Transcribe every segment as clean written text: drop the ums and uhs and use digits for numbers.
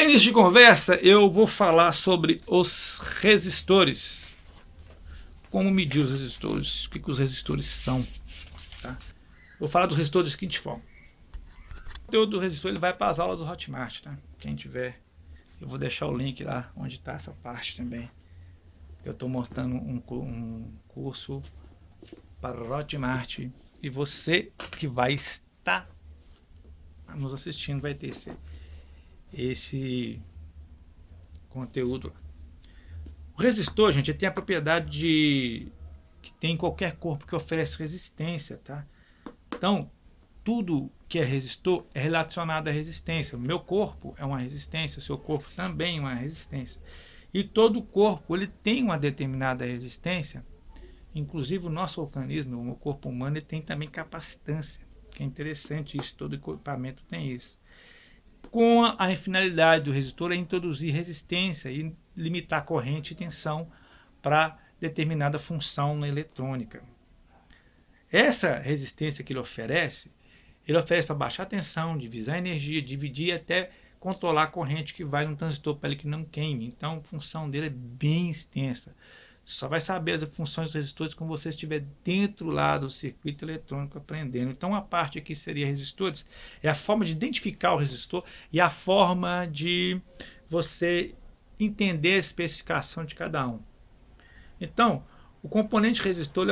Para início de conversa, eu vou falar sobre os resistores. Como medir os resistores, o que os resistores são. Tá? Vou falar dos resistores da seguinte forma. O conteúdo do resistor ele vai para as aulas do Hotmart. Tá? Quem tiver, eu vou deixar o link lá onde está essa parte também. Eu estou montando um curso para o Hotmart. E você que vai estar nos assistindo vai ter esse conteúdo. O resistor, gente, ele tem a propriedade que tem em qualquer corpo que oferece resistência, tá? Então, tudo que é resistor é relacionado à resistência. O meu corpo é uma resistência, o seu corpo também é uma resistência. E todo corpo ele tem uma determinada resistência. Inclusive o nosso organismo, o corpo humano, ele tem também capacitância. Que é interessante isso, todo equipamento tem isso. Com a finalidade do resistor é introduzir resistência e limitar corrente e tensão para determinada função na eletrônica. Essa resistência que ele oferece para baixar a tensão, divisar a energia, dividir e até controlar a corrente que vai no transistor para ele que não queime. Então a função dele é bem extensa. Você só vai saber as funções dos resistores quando você estiver dentro lá do circuito eletrônico aprendendo. Então a parte aqui seria resistores, é a forma de identificar o resistor e a forma de você entender a especificação de cada um. Então, o componente resistor,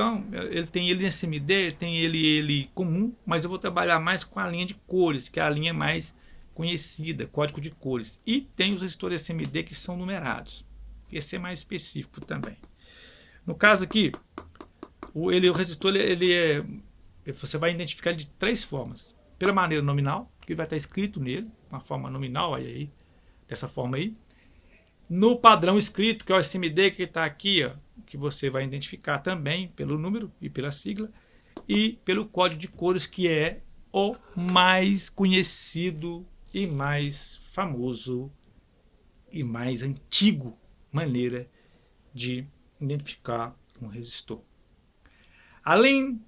ele tem ele SMD, tem ele comum, mas eu vou trabalhar mais com a linha de cores, que é a linha mais conhecida, código de cores. E tem os resistores SMD que são numerados. Esse é mais específico também. No caso aqui, o resistor, você vai identificar ele de três formas. Pela maneira nominal, que vai estar escrito nele, uma forma nominal, aí, dessa forma aí. No padrão escrito, que é o SMD que está aqui, ó, que você vai identificar também pelo número e pela sigla. E pelo código de cores, que é o mais conhecido e mais famoso e mais antigo maneira de identificar um resistor. Além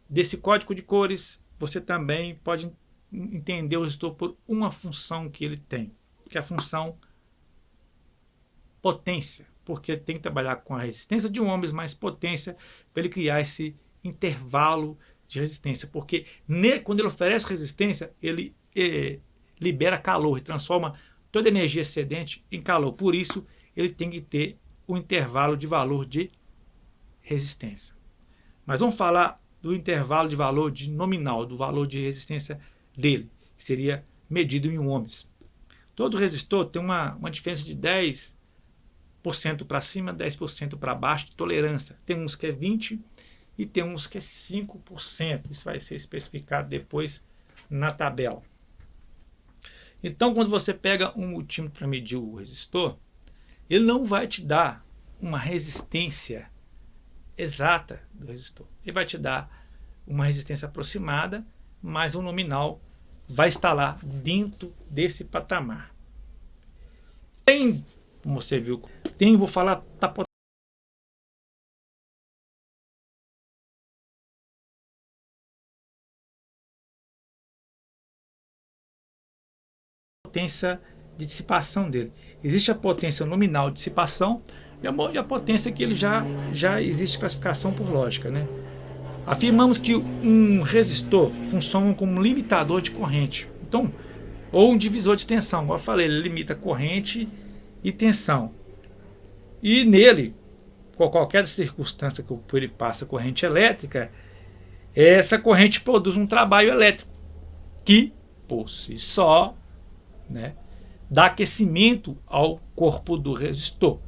desse código de cores, você também pode entender o resistor por uma função que ele tem, que é a função potência, porque ele tem que trabalhar com a resistência de ohms mais potência para ele criar esse intervalo de resistência, porque quando ele oferece resistência, ele libera calor e transforma toda a energia excedente em calor. Por isso, ele tem que ter um intervalo de valor de resistência. Mas vamos falar do intervalo de valor de nominal, do valor de resistência dele, que seria medido em ohms. Todo resistor tem uma diferença de 10% para cima, 10% para baixo de tolerância. Tem uns que é 20% e tem uns que é 5%. Isso vai ser especificado depois na tabela. Então, quando você pega um multímetro para medir o resistor, ele não vai te dar uma resistência exata do resistor. Ele vai te dar uma resistência aproximada, mas o nominal vai estar lá dentro desse patamar. Tem, como você viu, vou falar da potência de dissipação dele. Existe a potência nominal de dissipação e a potência que ele já existe classificação por lógica, né? Afirmamos que um resistor funciona como um limitador de corrente, então, ou um divisor de tensão. Como eu falei, ele limita corrente e tensão. E nele, por qualquer circunstância que ele passa corrente elétrica, essa corrente produz um trabalho elétrico que, por si só, né, dá aquecimento ao corpo do resistor.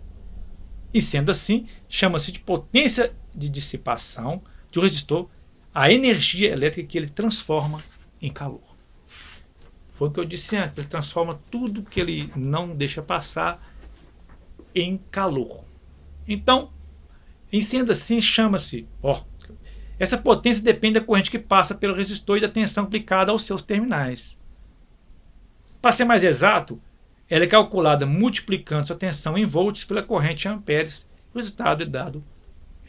E sendo assim, chama-se de potência de dissipação de um resistor a energia elétrica que ele transforma em calor. Foi o que eu disse antes, ele transforma tudo que ele não deixa passar em calor. Então, em sendo assim, chama-se, essa potência depende da corrente que passa pelo resistor e da tensão aplicada aos seus terminais. Para ser mais exato, ela é calculada multiplicando sua tensão em volts pela corrente em amperes. O resultado é dado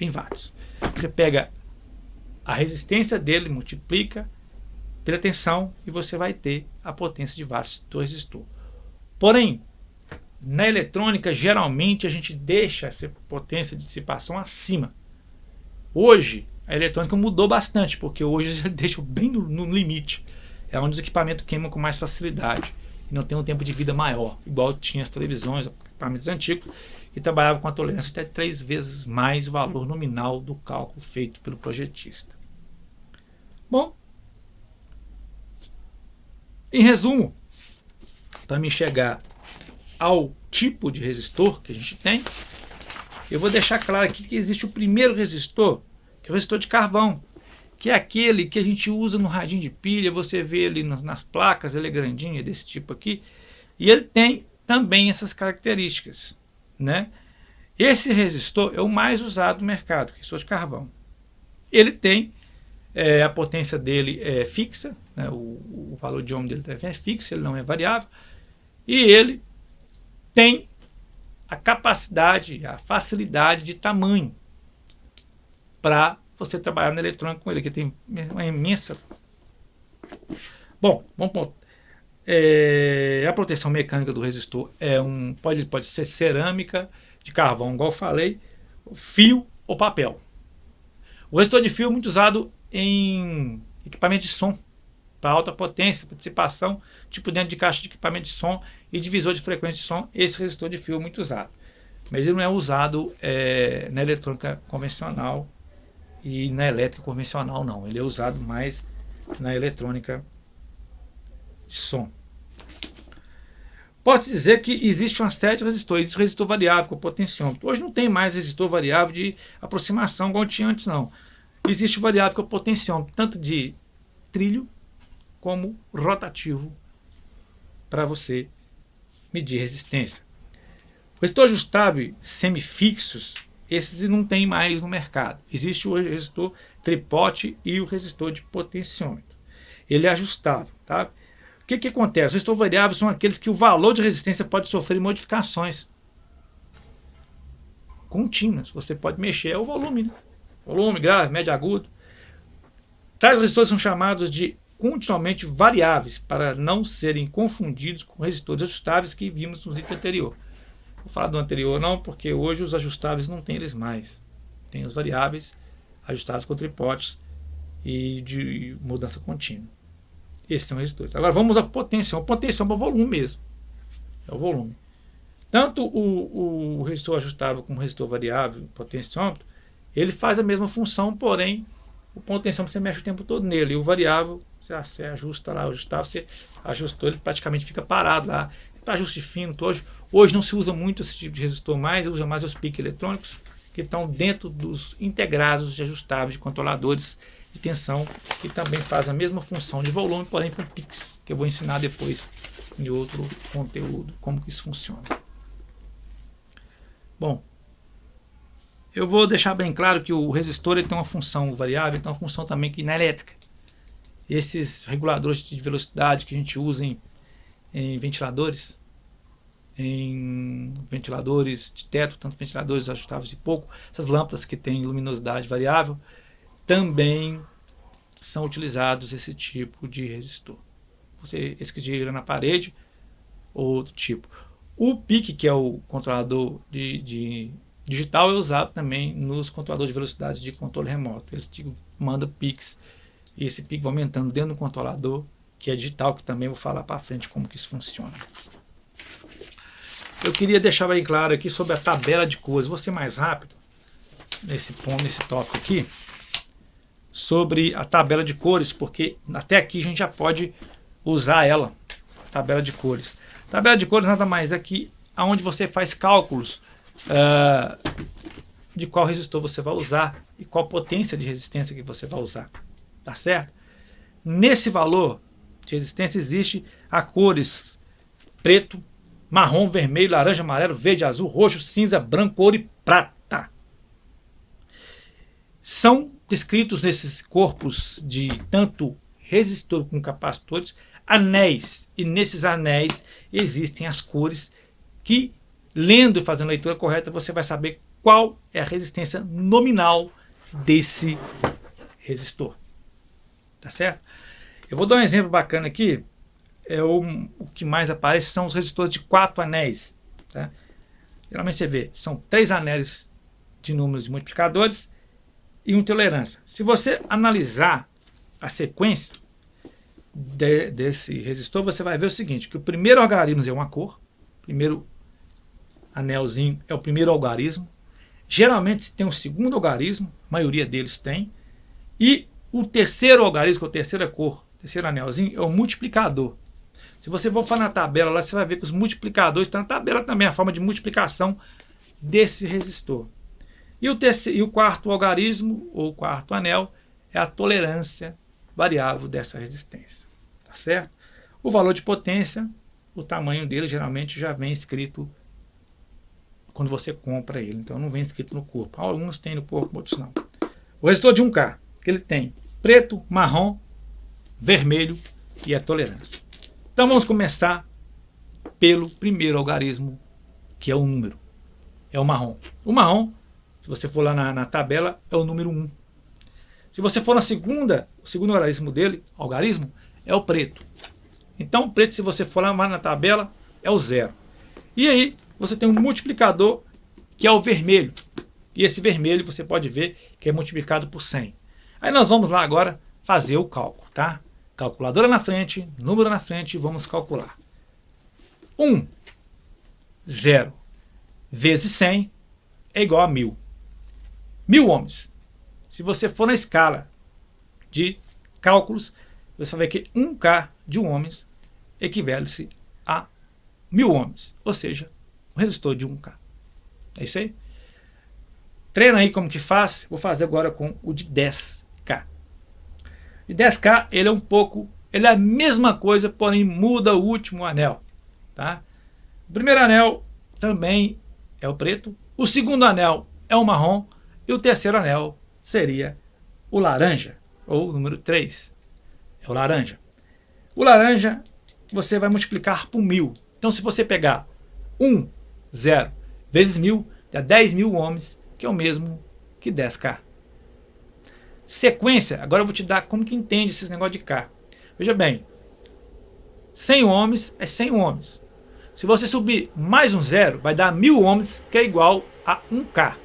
em watts. Você pega a resistência dele, multiplica pela tensão e você vai ter a potência de watts do resistor. Porém, na eletrônica, geralmente a gente deixa essa potência de dissipação acima. Hoje, a eletrônica mudou bastante, porque hoje já deixa bem no limite. É onde os equipamentos queimam com mais facilidade e não tem um tempo de vida maior, igual tinha as televisões, equipamentos antigos, que trabalhavam com a tolerância até 3 vezes mais o valor nominal do cálculo feito pelo projetista. Bom, em resumo, para me chegar ao tipo de resistor que a gente tem, eu vou deixar claro aqui que existe o primeiro resistor, que é o resistor de carvão, que é aquele que a gente usa no radinho de pilha, você vê ele nas placas, ele é grandinho, é desse tipo aqui, e ele tem também essas características, né? Esse resistor é o mais usado no mercado, resistor de carvão. Ele tem, a potência dele é fixa, né? O valor de ohm dele é fixo, ele não é variável, e ele tem a capacidade, a facilidade de tamanho para você trabalhar na eletrônica com ele, que tem uma imensa... Bom, vamos pôr. A proteção mecânica do resistor pode ser cerâmica, de carvão, igual eu falei, fio ou papel. O resistor de fio é muito usado em equipamento de som, para alta potência, para dissipação, tipo dentro de caixa de equipamento de som e divisor de frequência de som. Esse resistor de fio é muito usado, mas ele não é usado na eletrônica convencional e na elétrica convencional não, ele é usado mais na eletrônica de som. Posso dizer que existe uma série de resistores. Existe o resistor variável com potenciômetro. Hoje não tem mais resistor variável de aproximação igual tinha antes não. Existe o variável com potenciômetro, tanto de trilho como rotativo, para você medir resistência. O resistor ajustável semifixos, esses não tem mais no mercado. Existe o resistor tripote e o resistor de potenciômetro. Ele é ajustável, tá? O que acontece? Os resistores variáveis são aqueles que o valor de resistência pode sofrer modificações contínuas. Você pode mexer o volume, né? Volume, grave, médio, agudo. Tais resistores são chamados de continuamente variáveis para não serem confundidos com resistores ajustáveis que vimos no vídeo anterior. Vou falar do anterior não, porque hoje os ajustáveis não tem eles mais. Tem os variáveis ajustáveis com tripotes e de mudança contínua. Esses são resistores. Agora vamos ao potenciômetro. O potenciômetro é o volume mesmo. É o volume. Tanto o resistor ajustável como o resistor variável, o potenciômetro, ele faz a mesma função, porém o potenciômetro você mexe o tempo todo nele. E o variável, você ajusta lá, o ajustável, você ajustou, ele praticamente fica parado lá. Para ajuste fino, hoje não se usa muito esse tipo de resistor mais, usa mais os piques eletrônicos, que estão dentro dos integrados de ajustáveis de controladores de tensão, que também faz a mesma função de volume, porém com piques, que eu vou ensinar depois em outro conteúdo, como que isso funciona. Bom, eu vou deixar bem claro que o resistor ele tem uma função variável, ele tem uma função também que na elétrica. Esses reguladores de velocidade que a gente usa em ventiladores de teto, tanto ventiladores ajustáveis de pouco, essas lâmpadas que têm luminosidade variável, também são utilizados esse tipo de resistor. Esse que gira na parede, outro tipo. O PIC, que é o controlador de digital, é usado também nos controladores de velocidade de controle remoto. Eles mandam PICs e esse PIC vai aumentando dentro do controlador, que é digital, que também vou falar para frente como que isso funciona. Eu queria deixar bem claro aqui sobre a tabela de cores. Vou ser mais rápido nesse tópico aqui, sobre a tabela de cores, porque até aqui a gente já pode usar ela, a tabela de cores. A tabela de cores nada mais é que onde você faz cálculos de qual resistor você vai usar e qual potência de resistência que você vai usar, tá certo? Nesse valor de resistência existe a cores preto, marrom, vermelho, laranja, amarelo, verde, azul, roxo, cinza, branco, ouro e prata. São descritos nesses corpos de tanto resistor como capacitores, anéis, e nesses anéis existem as cores que, lendo e fazendo a leitura correta, você vai saber qual é a resistência nominal desse resistor. Tá certo? Eu vou dar um exemplo bacana aqui. o que mais aparece são os resistores de 4 anéis. Tá? Geralmente você vê, são 3 anéis de números multiplicadores e um tolerância. Se você analisar a sequência desse resistor, você vai ver o seguinte, que o primeiro algarismo é uma cor, o primeiro anelzinho é o primeiro algarismo, geralmente tem um segundo algarismo, a maioria deles tem, e o terceiro algarismo, que é a terceira cor, o terceiro anelzinho, é o multiplicador. Se você for na tabela lá, você vai ver que os multiplicadores estão na tabela também, a forma de multiplicação desse resistor. E o quarto algarismo, ou quarto anel, é a tolerância variável dessa resistência. Tá certo? O valor de potência, o tamanho dele geralmente já vem escrito quando você compra ele. Então não vem escrito no corpo. Alguns tem no corpo, outros não. O resistor de 1K, que ele tem preto, marrom, vermelho e a tolerância. Então vamos começar pelo primeiro algarismo, que é o número. É o marrom. O marrom, se você for lá na tabela, é o número 1. Se você for na o segundo algarismo é o preto. Então o preto, se você for lá na tabela, é o 0. E aí você tem um multiplicador, que é o vermelho. E esse vermelho você pode ver que é multiplicado por 100. Aí nós vamos lá agora fazer o cálculo, tá? Calculadora na frente, número na frente, e vamos calcular. 0 vezes 100 é igual a 1000. 1000 ohms. Se você for na escala de cálculos, você vai ver que 1K de 1 ohms equivale-se a 1000 ohms, ou seja, um resistor de 1K. É isso aí? Treina aí como que faz. Vou fazer agora com o de 10K. De 10K, ele é a mesma coisa, porém muda o último anel. Tá? O primeiro anel também é o preto, o segundo anel é o marrom e o terceiro anel seria o laranja, ou o número 3, é o laranja. O laranja você vai multiplicar por 1000. Então se você pegar 0 vezes 1000, dá 10.000 ohms, que é o mesmo que 10K. Sequência, agora eu vou te dar como que entende esses negócios de K. Veja bem, 100 ohms é 100 ohms. Se você subir mais um zero, vai dar 1000 ohms, que é igual a 1K.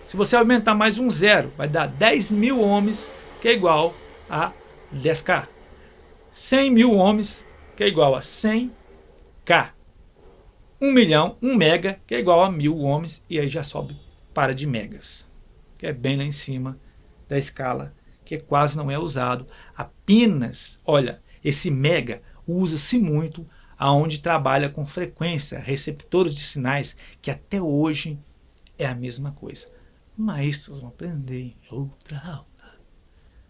Se você aumentar mais um zero, vai dar 10.000 ohms, que é igual a 10K. 100.000 ohms, que é igual a 100K. 1 milhão, 1 mega, que é igual a 1000 ohms, e aí já sobe para de megas, que é bem lá em cima da escala, que quase não é usado. Apenas, olha, esse mega usa-se muito aonde trabalha com frequência, receptores de sinais, que até hoje é a mesma coisa. Maestros vão aprender em outra aula.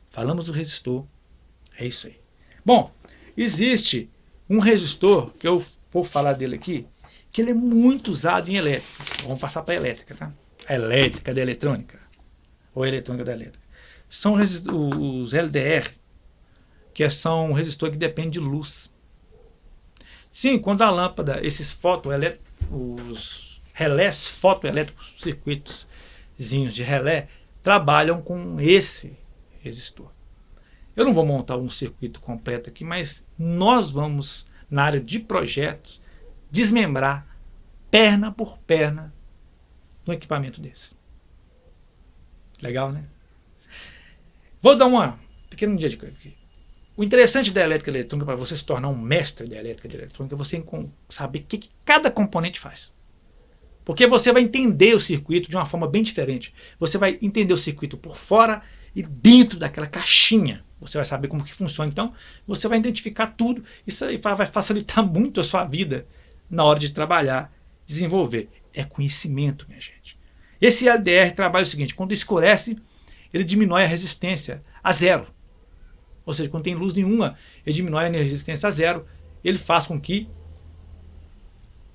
Falamos do resistor, é isso aí. Bom, existe um resistor, que eu vou falar dele aqui, que ele é muito usado em elétrica. Vamos passar para a elétrica, tá? A elétrica da eletrônica, ou a eletrônica da elétrica. São os LDR, que são um resistor que depende de luz. Sim, quando a lâmpada, os relés fotoelétricos, circuitos de relé, trabalham com esse resistor. Eu não vou montar um circuito completo aqui, mas nós vamos, na área de projetos, desmembrar perna por perna um equipamento desse. Legal, né? Vou dar uma pequena dica aqui. O interessante da elétrica eletrônica, para você se tornar um mestre da elétrica eletrônica, é você saber o que cada componente faz. Porque você vai entender o circuito de uma forma bem diferente. Você vai entender o circuito por fora e dentro daquela caixinha. Você vai saber como que funciona. Então, você vai identificar tudo. Isso aí vai facilitar muito a sua vida na hora de trabalhar, desenvolver. É conhecimento, minha gente. Esse LDR trabalha o seguinte: quando escurece, ele diminui a resistência a 0. Ou seja, quando tem luz nenhuma, ele diminui a resistência a 0. Ele faz com que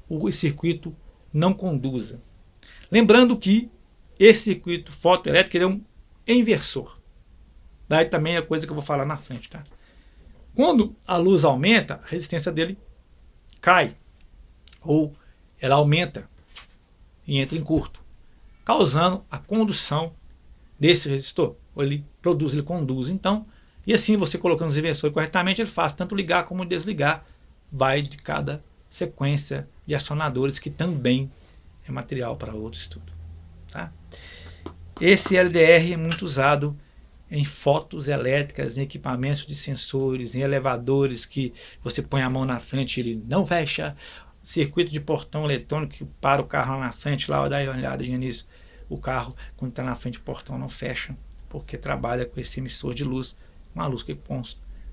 o circuito não conduza. Lembrando que esse circuito fotoelétrico ele é um inversor. Daí também é a coisa que eu vou falar na frente. Tá? Quando a luz aumenta, a resistência dele cai. Ou ela aumenta e entra em curto, causando a condução desse resistor. Ou ele conduz. Então, E assim, você colocando os inversores corretamente, ele faz tanto ligar como desligar, vai de cada sequência de acionadores, que também é material para outro estudo. Tá? Esse LDR é muito usado em fotos elétricas, em equipamentos de sensores, em elevadores que você põe a mão na frente e ele não fecha, circuito de portão eletrônico que para o carro lá na frente, lá dá uma olhada nisso, o carro quando está na frente do portão não fecha, porque trabalha com esse emissor de luz, uma luz que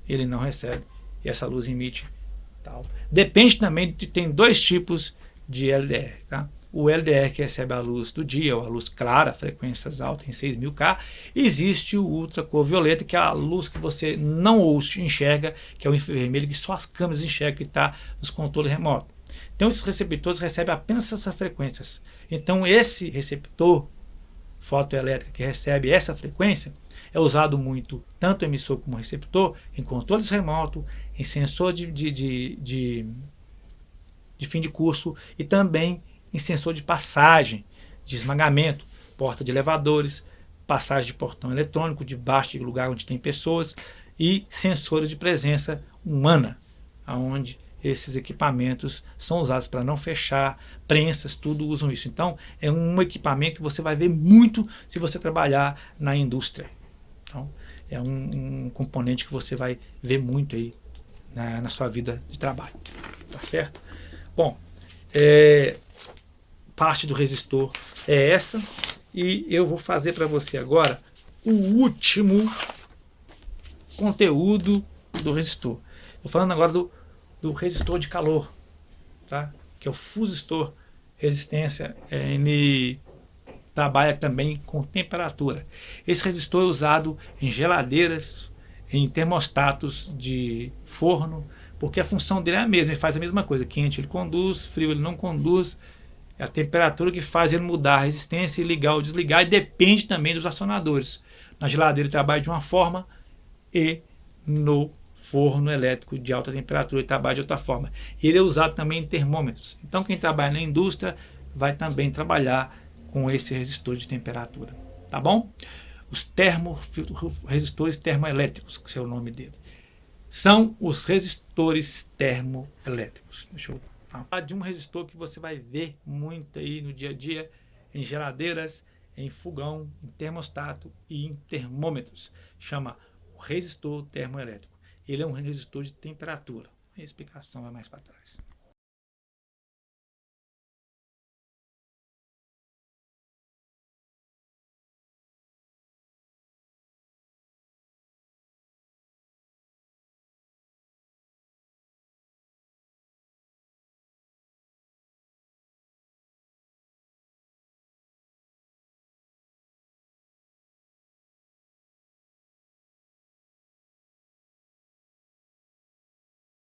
ele não recebe, e essa luz emite tal. Depende também de, tem dois tipos de LDR, tá? O LDR que recebe a luz do dia, ou a luz clara, frequências altas em 6000 K. Existe o ultravioleta, que é a luz que você não enxerga, que é o infravermelho, que só as câmeras enxergam, que está nos controles remotos. Então esses receptores recebem apenas essas frequências. Então esse receptor fotoelétrico que recebe essa frequência é usado muito, tanto emissor como receptor, em controles remotos, em sensor de fim de curso e também em sensor de passagem, de esmagamento, porta de elevadores, passagem de portão eletrônico, debaixo de lugar onde tem pessoas e sensores de presença humana, onde esses equipamentos são usados para não fechar, prensas, tudo usam isso. Então, é um equipamento que você vai ver muito se você trabalhar na indústria. Então, é um componente que você vai ver muito aí na sua vida de trabalho. Tá certo? Bom, parte do resistor é essa, e eu vou fazer para você agora o último conteúdo do resistor. Estou falando agora do resistor de calor, tá? Que é o fusistor resistência. Ele trabalha também com temperatura. Esse resistor é usado em geladeiras, em termostatos de forno, porque a função dele é a mesma, ele faz a mesma coisa. Quente ele conduz, frio ele não conduz. É a temperatura que faz ele mudar a resistência e ligar ou desligar, e depende também dos acionadores. Na geladeira ele trabalha de uma forma e no forno elétrico de alta temperatura ele trabalha de outra forma. E ele é usado também em termômetros. Então quem trabalha na indústria vai também trabalhar com esse resistor de temperatura. Tá bom? Os resistores termoelétricos, que é o nome dele, são os resistores termoelétricos. Deixa eu falar de um resistor que você vai ver muito aí no dia a dia, em geladeiras, em fogão, em termostato e em termômetros. Chama o resistor termoelétrico. Ele é um resistor de temperatura. A explicação é mais para trás.